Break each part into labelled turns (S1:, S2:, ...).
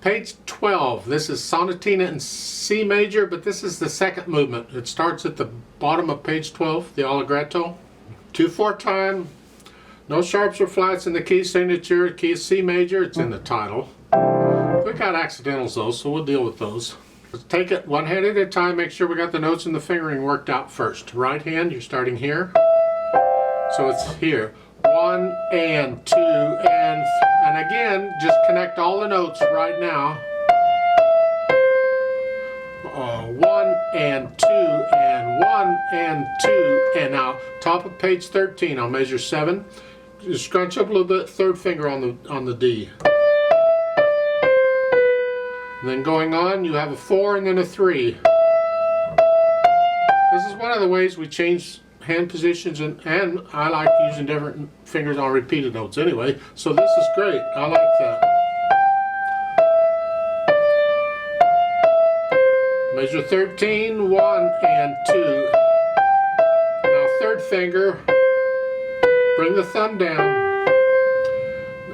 S1: Page 12. This is Sonatina in C major, but this is the second movement. It starts at the bottom of page 12, the allegretto. 2/4 time. No sharps or flats in the key signature. Key is C major. It's in the title. We got accidentals though, so we'll deal with those. Let's take it one hand at a time. Make sure we got the notes and the fingering worked out first. Right hand, you're starting here. So it's here. 1 and 2 and again, just connect all the notes right now. 1 and 2 and 1 and 2 and now top of page 13. I'll measure 7. Just scrunch up a little bit. Third finger on the D. And then going on, you have a 4 and then a 3. This is one of the ways we change hand positions, and I like using different fingers on repeated notes anyway, so this is great. I like that. Measure 13, 1 and 2. Now third finger, bring the thumb down,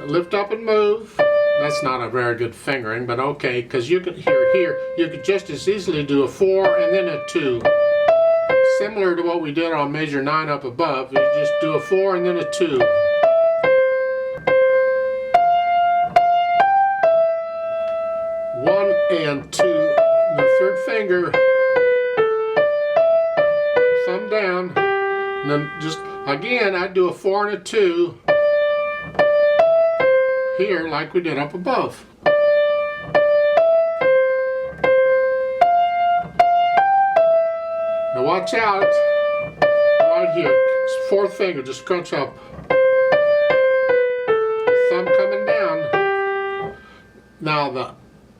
S1: lift up and move. That's not a very good fingering, but okay, because you can here you could just as easily do a 4 and then a 2. Similar to what we did on measure 9 up above. You just do a 4 and then a 2. One and 2. The third finger, thumb down, and then just again I'd do a 4 and a 2 here like we did up above. Now watch out, right here, fourth finger, just scrunch up. Thumb coming down. Now the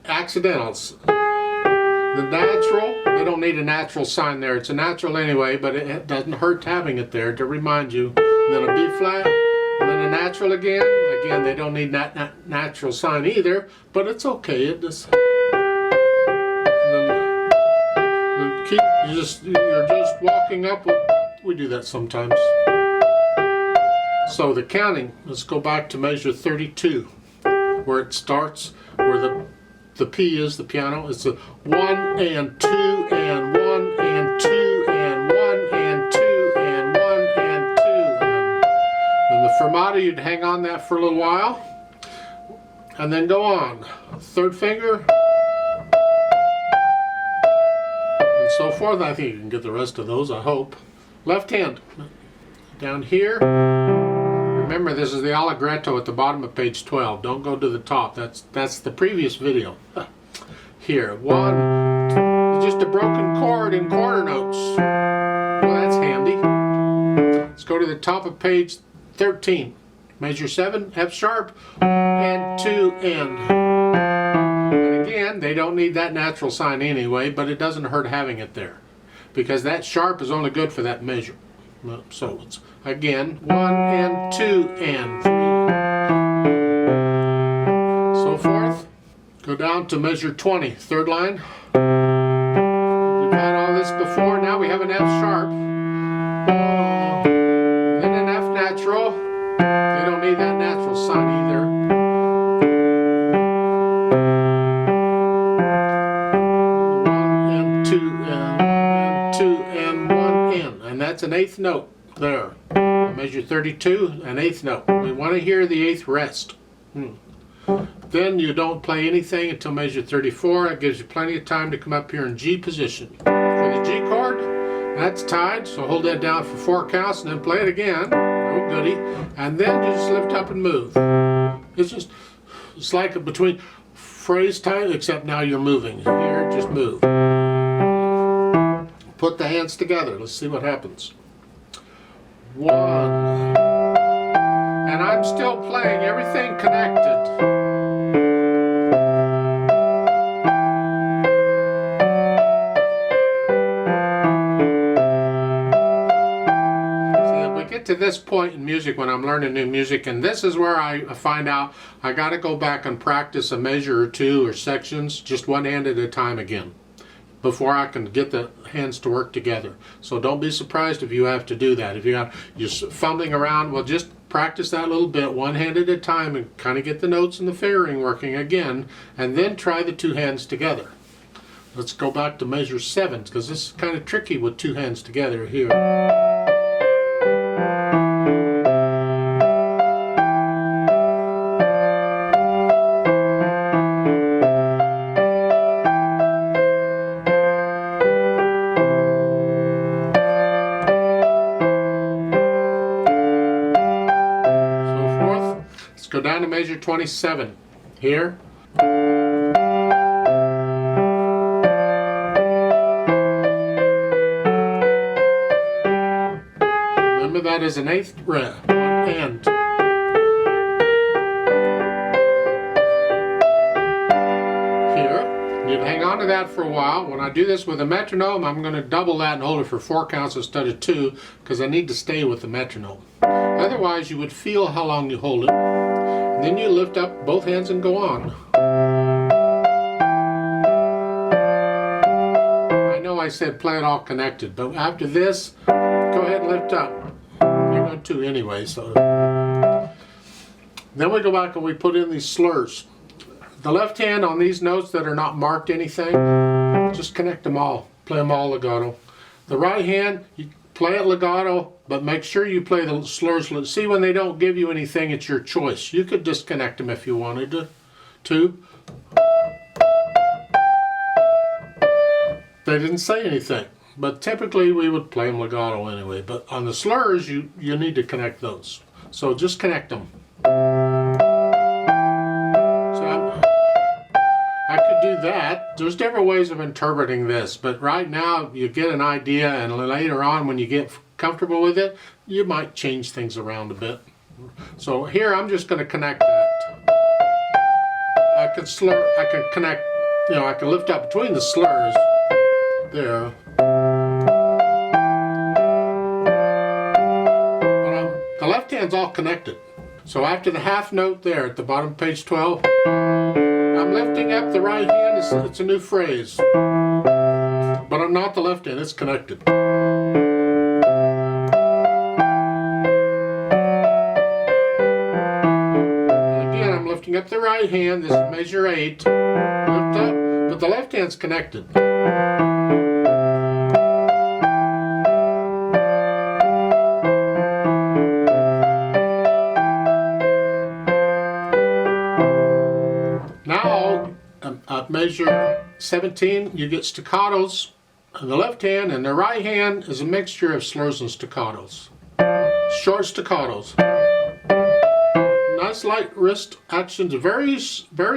S1: accidentals. The natural, they don't need a natural sign there. It's a natural anyway, but it doesn't hurt having it there to remind you. And then a B flat, and then a natural again. Again, they don't need that natural sign either, but it's okay. It just... You're just walking up. We do that sometimes. So the counting, let's go back to measure 32, where it starts, where the P is, the piano. It's a 1 and 2 and 1 and 2 and 1 and 2 and 1 and 2. And the fermata, you'd hang on that for a little while, and then go on. Third finger. So forth. I think you can get the rest of those, I hope. Left hand down here. Remember, this is the allegretto at the bottom of page 12. Don't go to the top. That's the previous video. Here, 1, just a broken chord in quarter notes. Well, that's handy. Let's go to the top of page 13. Measure 7, F sharp, and 2 and. Again, they don't need that natural sign anyway, but it doesn't hurt having it there, because that sharp is only good for that measure. So it's again 1 and 2 and 3. So forth. Go down to measure 20, third line. We've had all this before. Now we have an F sharp, then an F natural. They don't need that natural sign either. That's an 8th note there. Measure 32, an 8th note. We want to hear the 8th rest. Then you don't play anything until measure 34. It gives you plenty of time to come up here in G position. For the G chord, that's tied, so hold that down for 4 counts and then play it again. Oh goody. And then you just lift up and move. It's like a between phrase time, except now you're moving. Here, just move. Put the hands together. Let's see what happens. 1. And I'm still playing everything connected. See, we get to this point in music when I'm learning new music, and this is where I find out I got to go back and practice a measure or two or sections, just one hand at a time again, before I can get the hands to work together. So don't be surprised if you have to do that. If you're fumbling around, well, just practice that a little bit, one hand at a time, and kind of get the notes and the fingering working again, and then try the two hands together. Let's go back to measure 7, because this is kind of tricky with two hands together here. Go down to measure 27 here. Remember that is an 8th fret, one hand. Here, you hang on to that for a while. When I do this with a metronome, I'm going to double that and hold it for 4 counts instead of 2, because I need to stay with the metronome. Otherwise, you would feel how long you hold it. Then you lift up both hands and go on. I know I said play it all connected, but after this, go ahead and lift up. You're going to anyway, so. Then we go back and we put in these slurs. The left hand on these notes that are not marked anything, just connect them all. Play them all legato. The right hand, you play it legato, but make sure you play the slurs. See, when they don't give you anything, it's your choice. You could disconnect them if you wanted to. They didn't say anything, but typically we would play them legato anyway. But on the slurs, you need to connect those. So just connect them. So I could do that. There's different ways of interpreting this, but right now you get an idea, and later on when you get comfortable with it, you might change things around a bit. So here I'm just going to connect that. I can connect, I can lift up between the slurs there. But the left hand's all connected. So after the half note there at the bottom of page 12, I'm lifting up the right hand. It's a new phrase. But I'm not the left hand, it's connected. Lifting up the right hand, this is measure 8, lift up, but the left hand's connected. Now, at measure 17, you get staccatos on the left hand, and the right hand is a mixture of slurs and staccatos. Short staccatos. Nice light wrist actions, very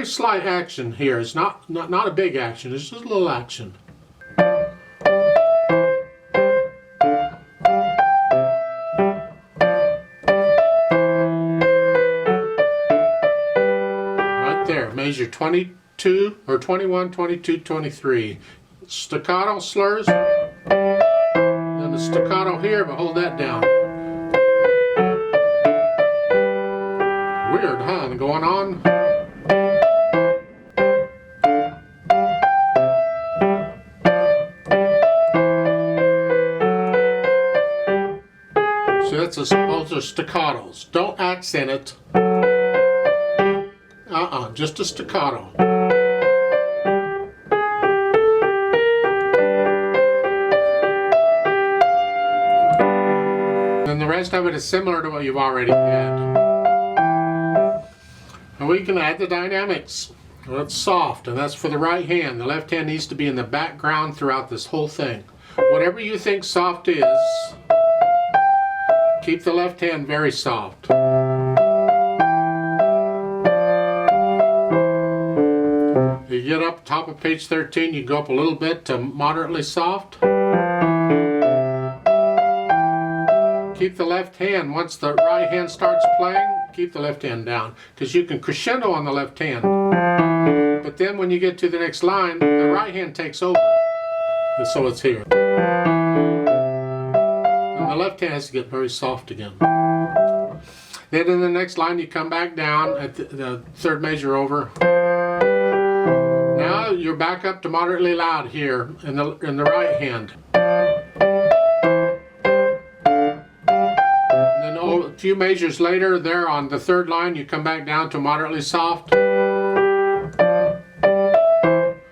S1: slight action here. It's not a big action, it's just a little action. Right there, measure 22 or 21, 22, 23. Staccato slurs, then the staccato here, but hold that down. Weird, huh? Going on. So those are staccatos. Don't accent it. Just a staccato. And the rest of it is similar to what you've already had. And we can add the dynamics. Well, it's soft, and that's for the right hand. The left hand needs to be in the background throughout this whole thing. Whatever you think soft is, keep the left hand very soft. You get up top of page 13, you go up a little bit to moderately soft. Keep the left hand, once the right hand starts playing, keep the left hand down, because you can crescendo on the left hand. But then when you get to the next line, the right hand takes over. And so it's here. And the left hand has to get very soft again. Then in the next line you come back down at the third measure over. Now you're back up to moderately loud here in the right hand. And then a few measures later, there on the third line, you come back down to moderately soft.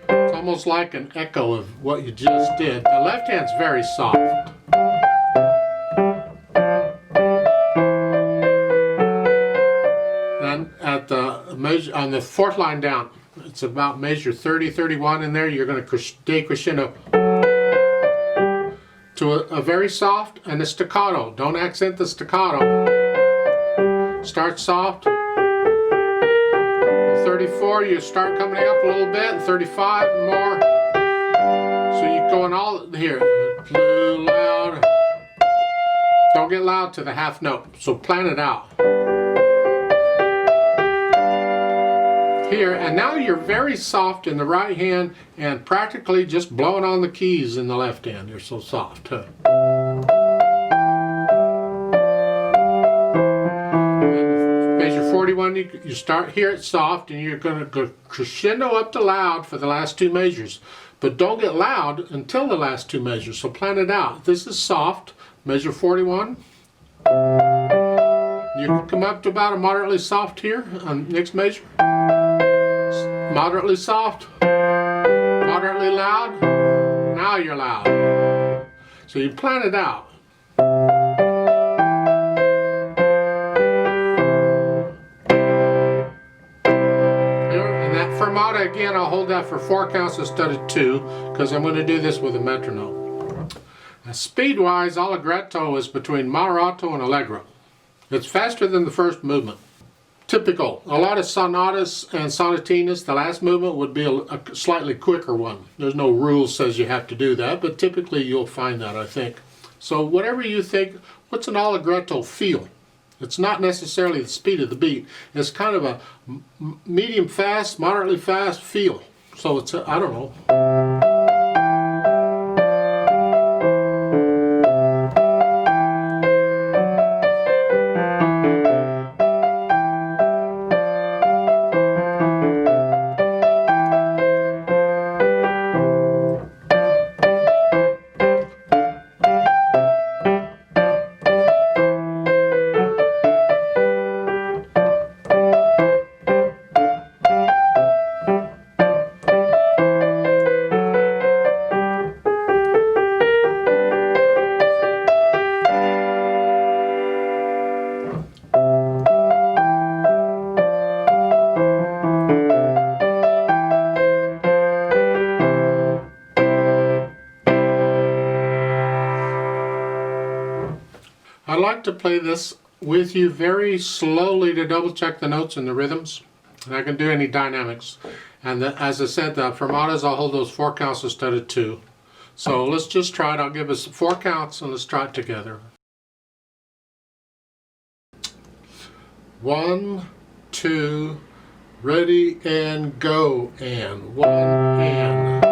S1: It's almost like an echo of what you just did. The left hand's very soft. And at the measure on the fourth line down, it's about measure 30, 31 in there. You're going to decrescendo to a very soft and a staccato. Don't accent the staccato. Start soft. 34, you start coming up a little bit. 35 more. So you're going all here. Loud. Don't get loud to the half note. So plan it out. Here, and now you're very soft in the right hand and practically just blowing on the keys in the left hand. You're so soft. Huh? Measure 41, you start here at soft and you're going to go crescendo up to loud for the last two measures. But don't get loud until the last two measures, so plan it out. This is soft, measure 41. You can come up to about a moderately soft here on next measure. Moderately soft, moderately loud, now you're loud. So you plan it out. And that fermata again, I'll hold that for 4 counts instead of 2 because I'm going to do this with a metronome. Now, speed-wise, allegretto is between moderato and allegro. It's faster than the first movement. Typical. A lot of sonatas and sonatinas, the last movement would be a slightly quicker one. There's no rule says you have to do that, but typically you'll find that, I think. So whatever you think, what's an allegretto feel? It's not necessarily the speed of the beat. It's kind of a medium fast, moderately fast feel. So it's, I don't know. I like to play this with you very slowly to double check the notes and the rhythms, and I can do any dynamics. And as I said, the fermatas, I'll hold those 4 counts instead of 2. So let's just try it. I'll give us 4 counts and let's try it together. 1, 2, ready and go, and 1 and.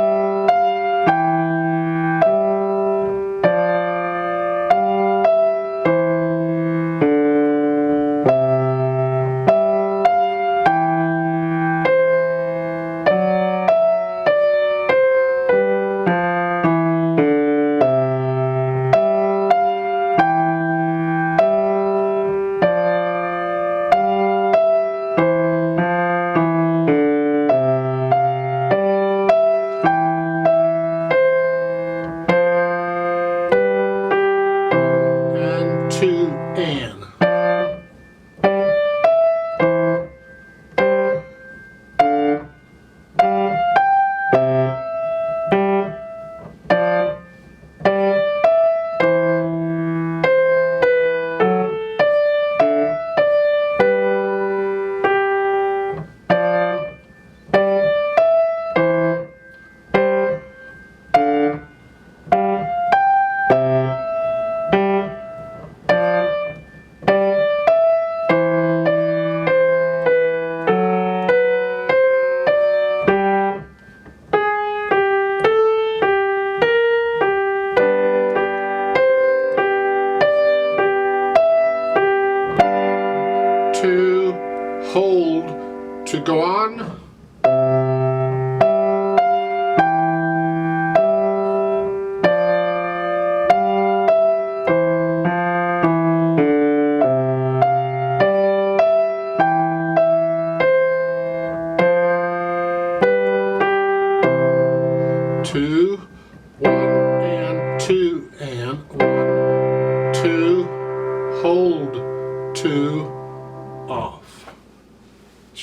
S1: Hold to go on. 2, 1 and 2 and 1, 2, hold, 2, off.